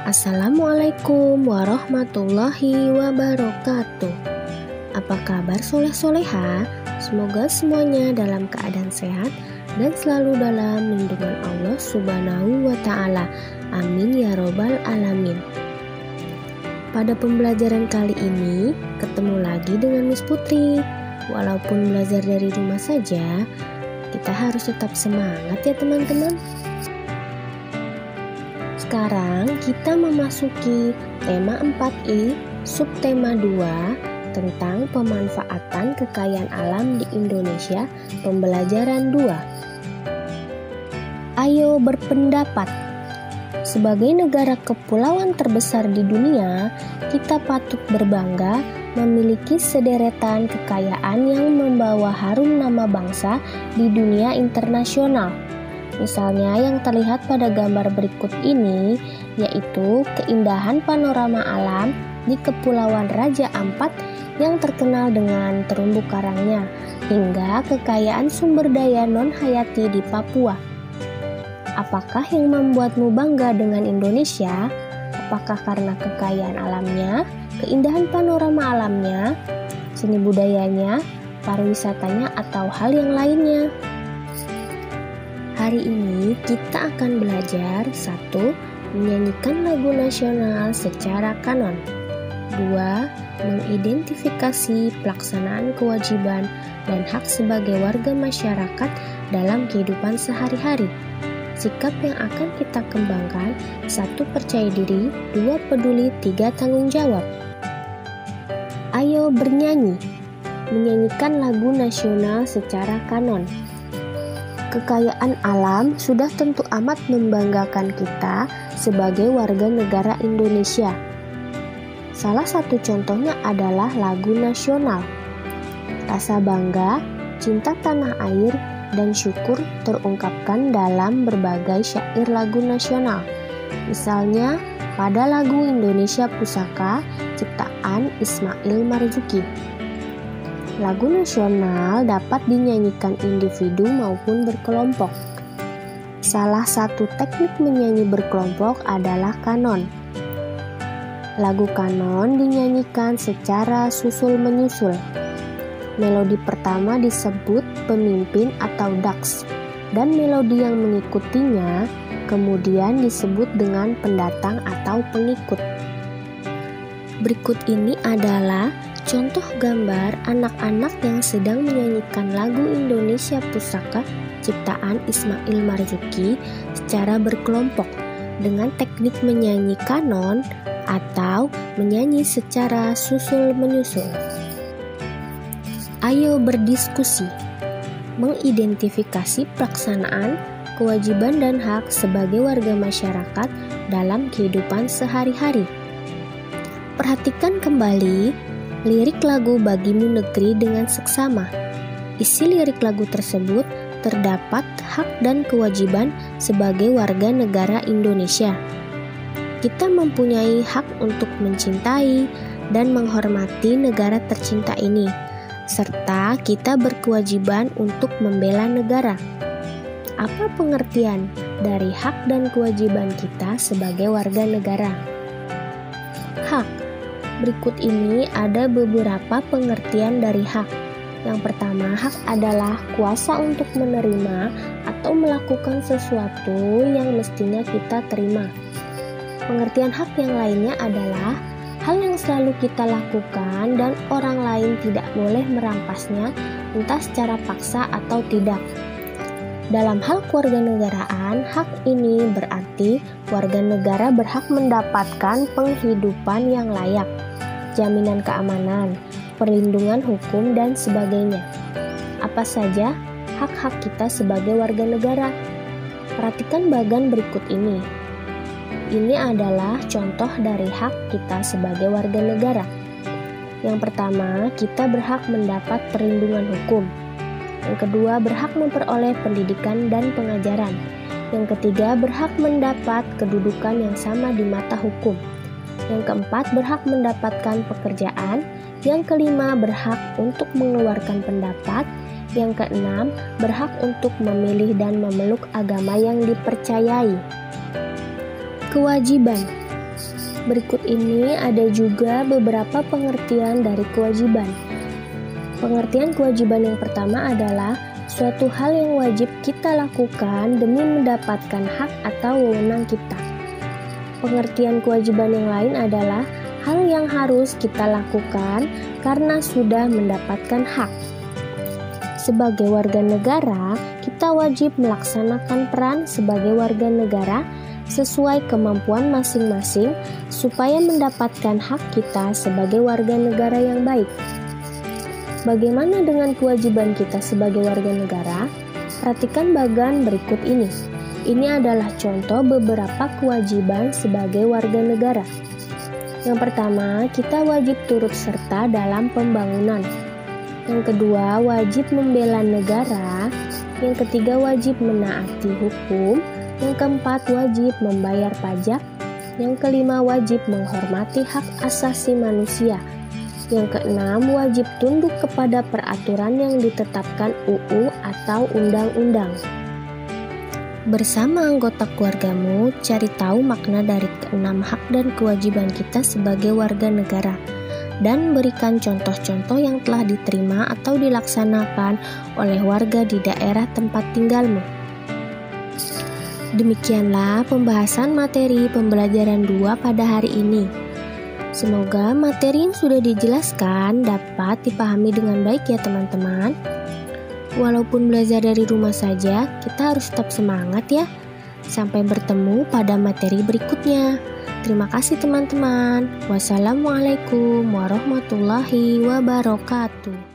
Assalamualaikum warahmatullahi wabarakatuh. Apa kabar soleh-soleha? Semoga semuanya dalam keadaan sehat dan selalu dalam lindungan Allah Subhanahu wa Ta'ala. Amin ya Robbal Alamin. Pada pembelajaran kali ini, ketemu lagi dengan Miss Putri. Walaupun belajar dari rumah saja, kita harus tetap semangat ya teman-teman. Sekarang kita memasuki tema 4I, subtema 2 tentang pemanfaatan kekayaan alam di Indonesia, pembelajaran 2. Ayo berpendapat. Sebagai negara kepulauan terbesar di dunia, kita patut berbangga memiliki sederetan kekayaan yang membawa harum nama bangsa di dunia internasional. Misalnya yang terlihat pada gambar berikut ini, yaitu keindahan panorama alam di Kepulauan Raja Ampat yang terkenal dengan terumbu karangnya, hingga kekayaan sumber daya non-hayati di Papua. Apakah yang membuatmu bangga dengan Indonesia? Apakah karena kekayaan alamnya, keindahan panorama alamnya, seni budayanya, pariwisatanya, atau hal yang lainnya? Hari ini kita akan belajar 1. Menyanyikan lagu nasional secara kanon. 2. Mengidentifikasi pelaksanaan kewajiban dan hak sebagai warga masyarakat dalam kehidupan sehari-hari. Sikap yang akan kita kembangkan: 1. Percaya diri, 2. Peduli, 3. Tanggung jawab. Ayo bernyanyi. Menyanyikan lagu nasional secara kanon. Kekayaan alam sudah tentu amat membanggakan kita sebagai warga negara Indonesia. Salah satu contohnya adalah lagu nasional. Rasa bangga, cinta tanah air, dan syukur terungkapkan dalam berbagai syair lagu nasional. Misalnya pada lagu Indonesia Pusaka ciptaan Ismail Marzuki. Lagu nasional dapat dinyanyikan individu maupun berkelompok. Salah satu teknik menyanyi berkelompok adalah kanon. Lagu kanon dinyanyikan secara susul-menyusul. Melodi pertama disebut pemimpin atau daks, dan melodi yang mengikutinya kemudian disebut dengan pendatang atau pengikut. Berikut ini adalah contoh gambar anak-anak yang sedang menyanyikan lagu Indonesia Pusaka ciptaan Ismail Marzuki secara berkelompok dengan teknik menyanyi kanon atau menyanyi secara susul-menyusul. Ayo berdiskusi. Mengidentifikasi pelaksanaan, kewajiban dan hak sebagai warga masyarakat dalam kehidupan sehari-hari. Perhatikan kembali lirik lagu Bagimu Negeri dengan seksama. Isi lirik lagu tersebut terdapat hak dan kewajiban sebagai warga negara Indonesia. Kita mempunyai hak untuk mencintai dan menghormati negara tercinta ini, serta kita berkewajiban untuk membela negara. Apa pengertian dari hak dan kewajiban kita sebagai warga negara? Hak. Berikut ini ada beberapa pengertian dari hak. Yang pertama, hak adalah kuasa untuk menerima atau melakukan sesuatu yang mestinya kita terima. Pengertian hak yang lainnya adalah hal yang selalu kita lakukan dan orang lain tidak boleh merampasnya, entah secara paksa atau tidak. Dalam hal kewarganegaraan, hak ini berarti warga negara berhak mendapatkan penghidupan yang layak, jaminan keamanan, perlindungan hukum, dan sebagainya. Apa saja hak-hak kita sebagai warga negara? Perhatikan bagan berikut ini. Ini adalah contoh dari hak kita sebagai warga negara. Yang pertama, kita berhak mendapat perlindungan hukum. Yang kedua, berhak memperoleh pendidikan dan pengajaran. Yang ketiga, berhak mendapat kedudukan yang sama di mata hukum. Yang keempat, berhak mendapatkan pekerjaan. Yang kelima, berhak untuk mengeluarkan pendapat. Yang keenam, berhak untuk memilih dan memeluk agama yang dipercayai. Kewajiban. Berikut ini ada juga beberapa pengertian dari kewajiban. Pengertian kewajiban yang pertama adalah suatu hal yang wajib kita lakukan demi mendapatkan hak atau wewenang kita. Pengertian kewajiban yang lain adalah hal yang harus kita lakukan karena sudah mendapatkan hak. Sebagai warga negara, kita wajib melaksanakan peran sebagai warga negara sesuai kemampuan masing-masing supaya mendapatkan hak kita sebagai warga negara yang baik. Bagaimana dengan kewajiban kita sebagai warga negara? Perhatikan bagan berikut ini. Ini adalah contoh beberapa kewajiban sebagai warga negara. Yang pertama, kita wajib turut serta dalam pembangunan. Yang kedua, wajib membela negara. Yang ketiga, wajib menaati hukum. Yang keempat, wajib membayar pajak. Yang kelima, wajib menghormati hak asasi manusia. Yang keenam, wajib tunduk kepada peraturan yang ditetapkan UU atau undang-undang. Bersama anggota keluargamu, cari tahu makna dari keenam hak dan kewajiban kita sebagai warga negara, dan berikan contoh-contoh yang telah diterima atau dilaksanakan oleh warga di daerah tempat tinggalmu. Demikianlah pembahasan materi pembelajaran 2 pada hari ini. Semoga materi yang sudah dijelaskan dapat dipahami dengan baik ya teman-teman. Walaupun belajar dari rumah saja, kita harus tetap semangat ya. Sampai bertemu pada materi berikutnya. Terima kasih teman-teman. Wassalamualaikum warahmatullahi wabarakatuh.